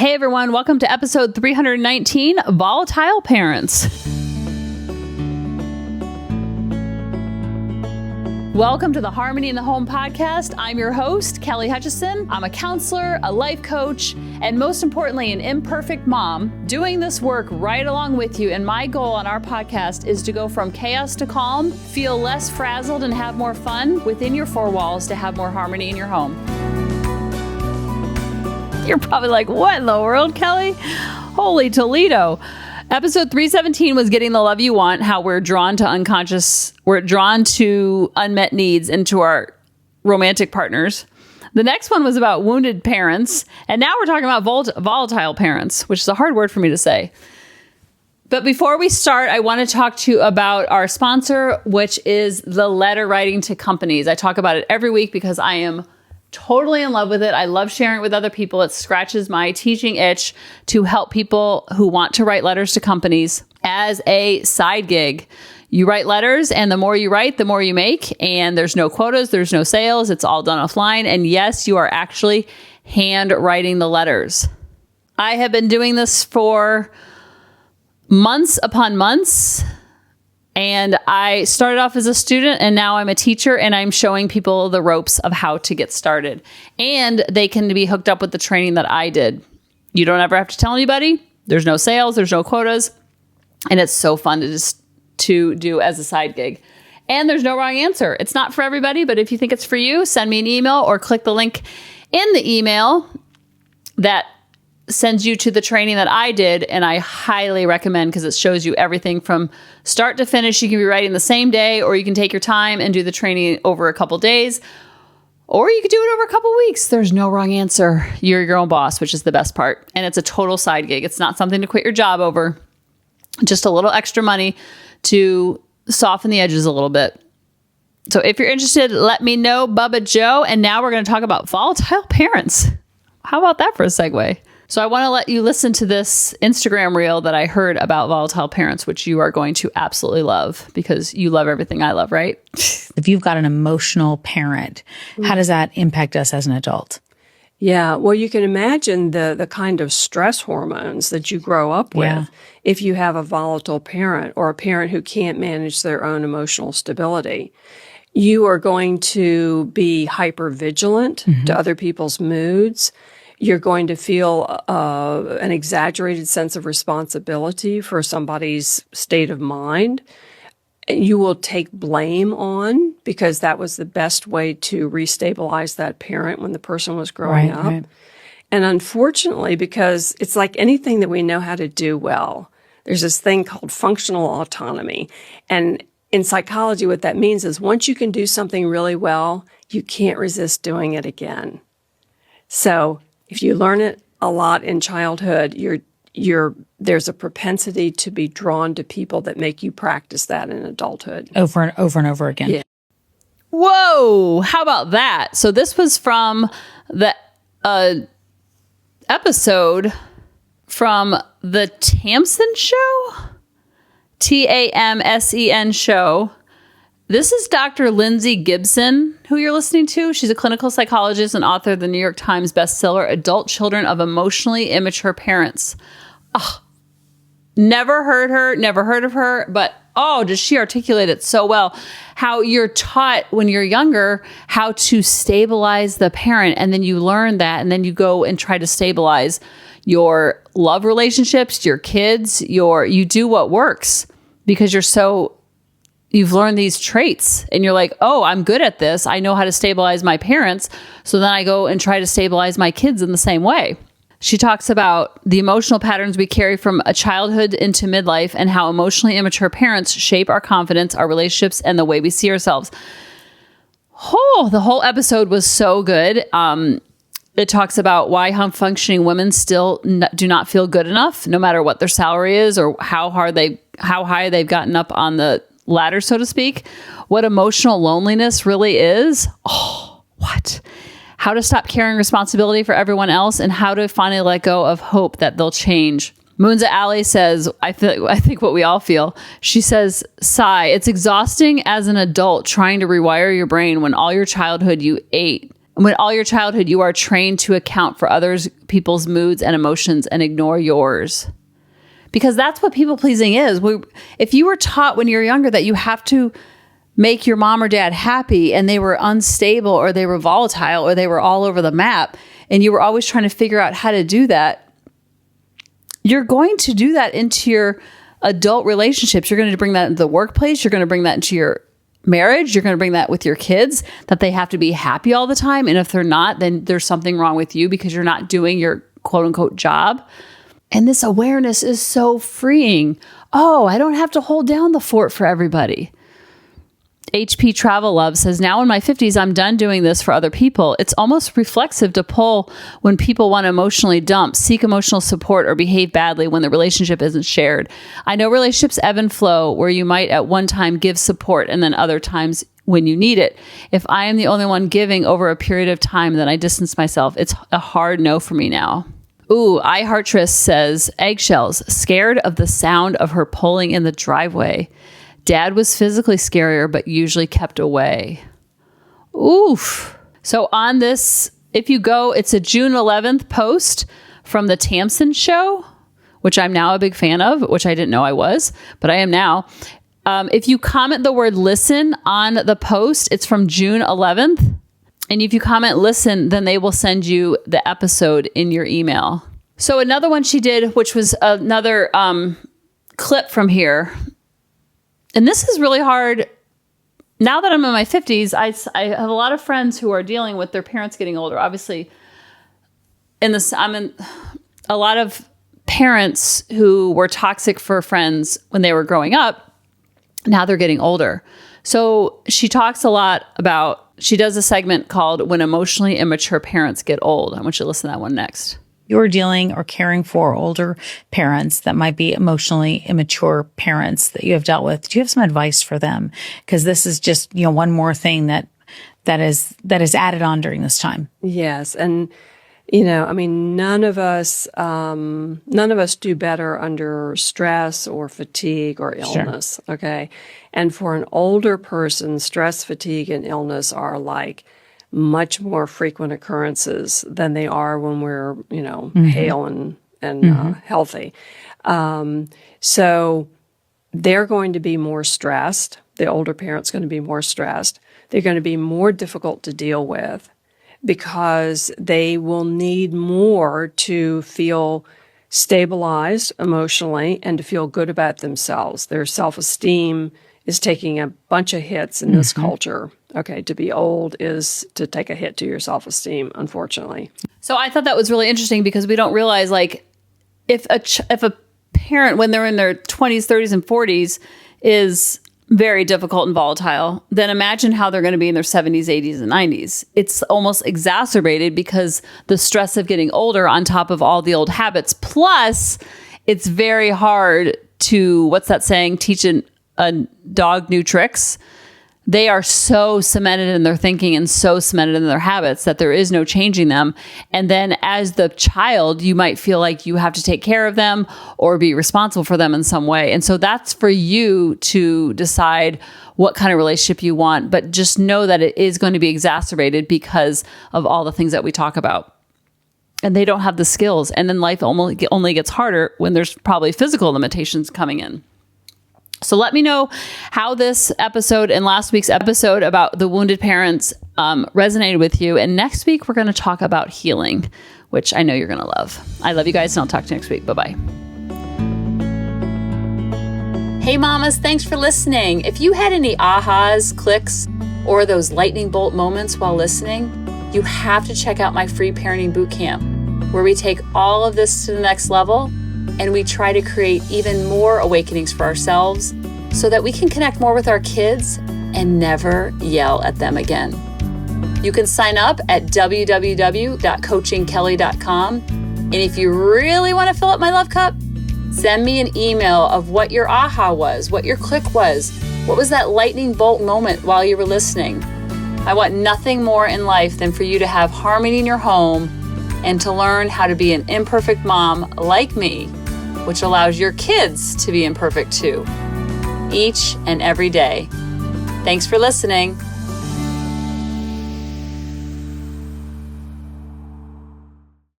Hey everyone, welcome to episode 319, Volatile Parents. Welcome to the Harmony in the Home podcast. I'm your host, Kelly Hutchison. I'm a counselor, a life coach, and most importantly, an imperfect mom doing this work right along with you. And my goal on our podcast is to go from chaos to calm, feel less frazzled, and have more fun within your four walls to have more harmony in your home. You're probably like, what in the world, Kelly? Holy Toledo. Episode 317 was getting the love you want, how we're drawn to unmet needs into our romantic partners. The next one was about wounded parents. And now we're talking about volatile parents, which is a hard word for me to say. But before we start, I want to talk to you about our sponsor, which is the letter writing to companies. I talk about it every week because I am totally in love with it. I love sharing it with other people. It scratches my teaching itch to help people who want to write letters to companies as a side gig. You write letters, and the more you write, the more you make. And there's no quotas, there's no sales. It's all done offline. And yes, you are actually handwriting the letters. I have been doing this for months upon months. And I started off as a student, and now I'm a teacher, and I'm showing people the ropes of how to get started. And they can be hooked up with the training that I did. You don't ever have to tell anybody. There's no sales. There's no quotas. And it's so fun to do as a side gig. And there's no wrong answer. It's not for everybody, but if you think it's for you, send me an email or click the link in the email that sends you to the training that I did, and I highly recommend because it shows you everything from start to finish. You can be writing the same day, or you can take your time and do the training over a couple days, or you could do it over a couple weeks. There's no wrong answer. You're your own boss, which is the best part. And it's a total side gig. It's not something to quit your job over. Just a little extra money to soften the edges a little bit. So if you're interested, let me know, Bubba Joe. And now we're going to talk about volatile parents. How about that for a segue? So I want to let you listen to this Instagram reel that I heard about volatile parents, which you are going to absolutely love because you love everything I love, right? If you've got an emotional parent, how does that impact us as an adult? Yeah, well, you can imagine the kind of stress hormones that you grow up with if you have a volatile parent or a parent who can't manage their own emotional stability. You are going to be hypervigilant to other people's moods. You're going to feel an exaggerated sense of responsibility for somebody's state of mind. You will take blame on because that was the best way to restabilize that parent when the person was growing up. Right. And unfortunately, because it's like anything that we know how to do well, there's this thing called functional autonomy. And in psychology, what that means is once you can do something really well, you can't resist doing it again. So if you learn it a lot in childhood, there's a propensity to be drawn to people that make you practice that in adulthood. Over and over again. Yeah. Whoa, how about that? So this was from the episode from the Tamsen show? Tamsen show. This is Dr. Lindsay Gibson, who you're listening to. She's a clinical psychologist and author of the New York Times bestseller, Adult Children of Emotionally Immature Parents. Oh, never heard of her, but does she articulate it so well? How you're taught when you're younger how to stabilize the parent, and then you learn that, and then you go and try to stabilize your love relationships, your kids, you do what works because you've learned these traits and you're like, oh, I'm good at this. I know how to stabilize my parents. So then I go and try to stabilize my kids in the same way. She talks about the emotional patterns we carry from a childhood into midlife and how emotionally immature parents shape our confidence, our relationships, and the way we see ourselves. Oh, the whole episode was so good. It talks about why functioning women still do not feel good enough, no matter what their salary is or how high they've gotten up on the ladder, so to speak, what emotional loneliness really is. Oh, what? How to stop carrying responsibility for everyone else and how to finally let go of hope that they'll change. Moonza Ali says, I think what we all feel. She says, sigh, it's exhausting as an adult trying to rewire your brain when all your childhood you ate When all your childhood, you are trained to account for others, people's moods and emotions and ignore yours. Because that's what people pleasing is. If you were taught when you were younger that you have to make your mom or dad happy and they were unstable or they were volatile or they were all over the map and you were always trying to figure out how to do that, you're going to do that into your adult relationships. You're going to bring that into the workplace. You're going to bring that into your marriage. You're going to bring that with your kids, that they have to be happy all the time. And if they're not, then there's something wrong with you because you're not doing your quote unquote job. And this awareness is so freeing. Oh, I don't have to hold down the fort for everybody. HP Travel Love says, now in my 50s, I'm done doing this for other people. It's almost reflexive to pull when people want to emotionally dump, seek emotional support, or behave badly when the relationship isn't shared. I know relationships ebb and flow where you might at one time give support and then other times when you need it. If I am the only one giving over a period of time, then I distance myself. It's a hard no for me now. Ooh, iHeartRess says, eggshells, scared of the sound of her pulling in the driveway. Dad was physically scarier, but usually kept away. Oof. So on this, if you go, it's a June 11th post from the Tamsin show, which I'm now a big fan of, which I didn't know I was, but I am now. If you comment the word listen on the post, it's from June 11th. And if you comment listen, then they will send you the episode in your email. So another one she did, which was another clip from here. And this is really hard. Now that I'm in my 50s, I have a lot of friends who are dealing with their parents getting older. Obviously, I'm in a lot of parents who were toxic for friends when they were growing up. Now they're getting older. So she talks a lot about, she does a segment called When Emotionally Immature Parents Get Old. I want you to listen to that one next. You're dealing or caring for older parents that might be emotionally immature parents that you have dealt with. Do you have some advice for them? Because this is just, one more thing that is added on during this time. Yes. And, none of us do better under stress or fatigue or illness. Sure. Okay. And for an older person, stress, fatigue, and illness are like much more frequent occurrences than they are when we're, hale and healthy. So they're going to be more stressed. The older parent's going to be more stressed. They're going to be more difficult to deal with because they will need more to feel stabilized emotionally and to feel good about themselves. Their self-esteem is taking a bunch of hits in this culture. Okay, to be old is to take a hit to your self-esteem, unfortunately. So I thought that was really interesting because we don't realize, like, if a parent, when they're in their 20s, 30s, and 40s, is very difficult and volatile, then imagine how they're going to be in their 70s, 80s, and 90s. It's almost exacerbated because the stress of getting older on top of all the old habits. Plus, it's very hard to, what's that saying, teach a dog new tricks. They are so cemented in their thinking and so cemented in their habits that there is no changing them. And then as the child, you might feel like you have to take care of them or be responsible for them in some way. And so that's for you to decide what kind of relationship you want. But just know that it is going to be exacerbated because of all the things that we talk about. And they don't have the skills. And then life only gets harder when there's probably physical limitations coming in. So let me know how this episode and last week's episode about the wounded parents resonated with you. And next week, we're going to talk about healing, which I know you're going to love. I love you guys, and I'll talk to you next week. Bye-bye. Hey, mamas, thanks for listening. If you had any ahas, clicks, or those lightning bolt moments while listening, you have to check out my free parenting bootcamp, where we take all of this to the next level and we try to create even more awakenings for ourselves so that we can connect more with our kids and never yell at them again. You can sign up at www.coachingkelly.com. And if you really want to fill up my love cup, send me an email of what your aha was, what your click was, what was that lightning bolt moment while you were listening. I want nothing more in life than for you to have harmony in your home and to learn how to be an imperfect mom like me, which allows your kids to be imperfect too, each and every day. Thanks for listening.